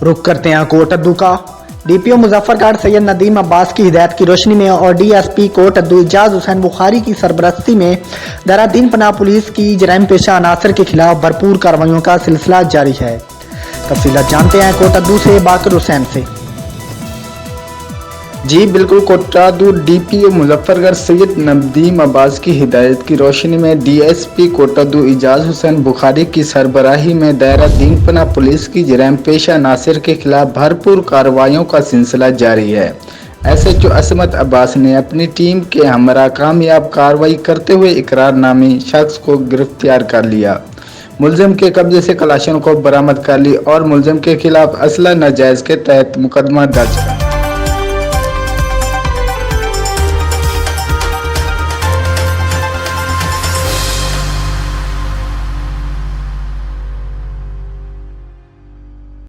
रुक करते हैं कोट अद्दू का। डीपीओ मुजफ्फरगढ़ सैयद नदीम अब्बास की हिदायत की रोशनी में और डीएसपी कोट अद्दू इजाज हुसैन बुखारी की सरबरस्ती में दायरा दीन पनाह पुलिस की जराइम पेशा अनासर के खिलाफ भरपूर कार्रवाइयों का सिलसिला जारी है। तफसीलात जानते हैं कोट अद्दू से बाकर हुसैन से। जी बिल्कुल, कोटअद्दू डीपीओ मुजफ्फरगढ़ सैयद नदीम अब्बास की हिदायत की रोशनी में डीएसपी कोटअद्दू इजाज हुसैन बुखारी की सरबराही में दायरा दीन पनाह पुलिस की जराइम पेशा नासिर के खिलाफ भरपूर कार्रवाइयों का सिलसिला जारी है। एसएचओ असमत अब्बास ने अपनी टीम के हमरा कामयाब कार्रवाई करते हुए इकरारनामी शख्स को गिरफ्तार कर लिया। मुलजिम के कब्जे से कलाशन को बरामद कर ली और मुलजिम के खिलाफ असला नाजायज के तहत मुकदमा दर्ज